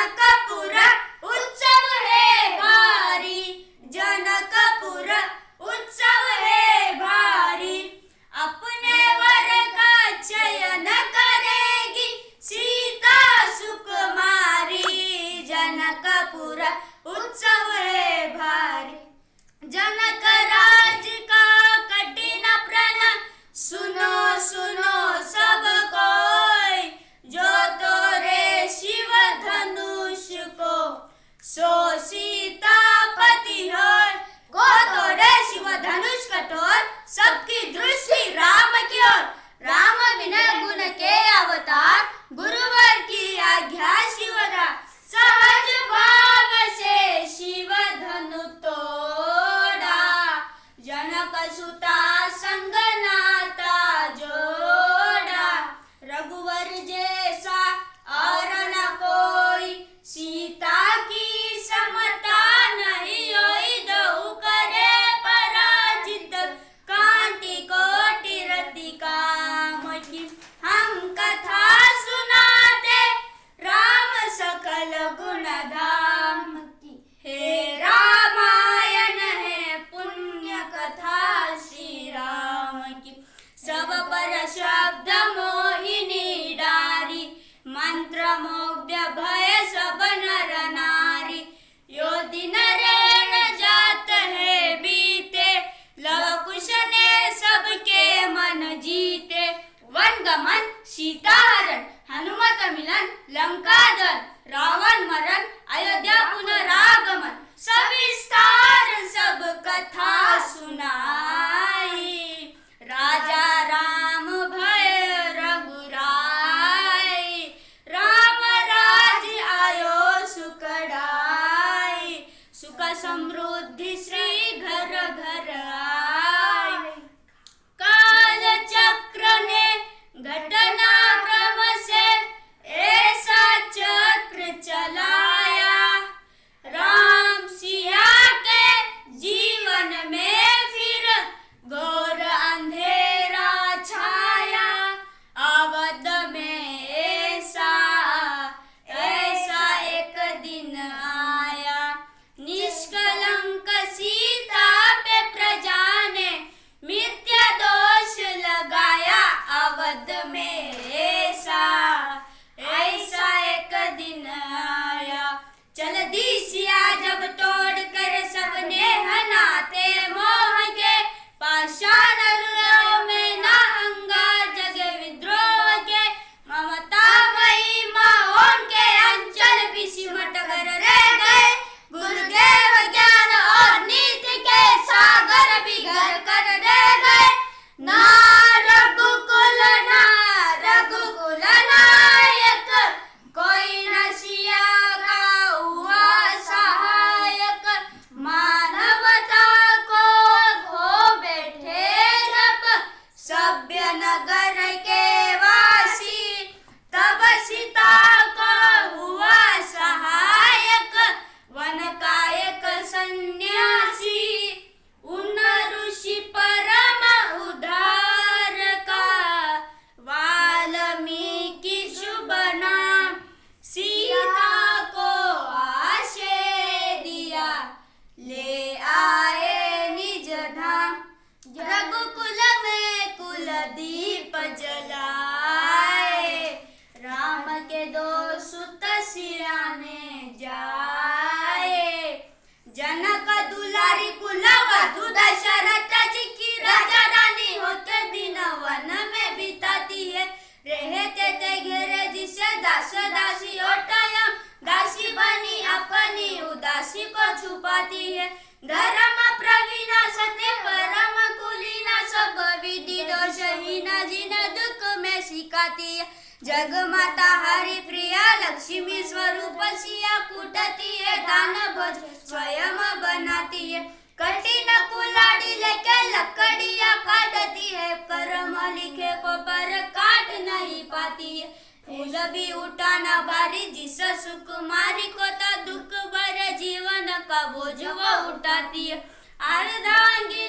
जनकपुर उत्सव है भारी, जनकपुर उत्सव है भारी। अपने वर का चयन करेगी सीता सुकुमारी, जनकपुर उत्सव है भारी। जनक राज का कठिन प्रण सुनो सुनो सब कोई, जो तोरे शिव धनुष को सो सीतापति होय। को तोरे शिव धनुष कठोर, सबकी दृष्टि राम की ओर। राम विनय गुण के अवतार, गुरुवर की आज्ञा शिवदार। सहज भाव से शिव धनु तोड़ा, जनक सुता संग नाता जोड़ा। रघुवर जैसा और न कोई, सीता की समता नहीं होई। दहु करे पराजित, कांति कोटि रति काम की। हम कथा सुनाते राम सकल गुण धाम की। हे रामायण है पुण्य कथा श्री राम की। सब पर शब्द मोहिनी डारी, मंत्र मुग्ध भय सब नर नारी। यो दिन रैन जात है बीते, लव कुश ने सबके मन जीते। वन गमन सीता हरण, हनुमत मिलन लंका दहन। रावण मरण अयोध्या पुनरागमन, सविस्तार सब कथा सुनाई। राजा राम भय रघुराई, राम राज आयो सुखदाई। सुख समृद्धि श्री घर घर आई। काल चक्र ने घटना क्रम से ऐसा चक्र चलाया, राम सिया के जीवन में फिर घोर अंधेरा छाया। अवध में ऐसा एक दिन आया, निष्कलंक सीता पे प्रजा ने मिथ्या दोष लगाया। अवध में ऐसा एक दिन आया, चल दी सिया जब तोड़ कर सबने हनाते मोह के। पाषाण में ना अंगार जगे विद्रोह के, ममता मई माओन के अंचल भी सिमट कर रह गए। गुरुदेव ज्ञान और नीति के सागर भी घर कर रह गए। ना रघुकुल नायक, कोई न सिया का हुआ सहायक। मानवता को खो बैठे जब सभ्य नगर के वासी, तब सीता को हुआ सहायक वन का एक सन्यासी। उन ऋषि परम उद्धार का वाल्मीकि शुभ नाम, सीता को आश्रय दिया ले आए निज धाम। रघुकुल में कुलदीप जलाए, राम के दो सुत सिराने जाए। जनक दुलारी कुलवधु दशरथ जी की, राजा रानी होते दिन वन में बिताती है। रहते थे घेरे जिसे दास दासी ओटयम, दासी बनी अपनी उदासी को छुपाती है। धर्म प्रवीण सत्य परम कुलीना, सब विधि दोषहीन जिन दुख में सिखाती है। जग माता हरि प्रिया लक्ष्मी स्वरूप सिया, कूटती है दान भोज स्वयं बनाती है। कठिन कुल्हाड़ी लेके लकड़ियाँ काटती है, कर्म लिखे को पर काट नहीं पाती है। फूल भी उठाना भारी, जिस सुकुमारी को तो दुख भरे जीवन का बोझ वो उठाती है। अर्धांगिनी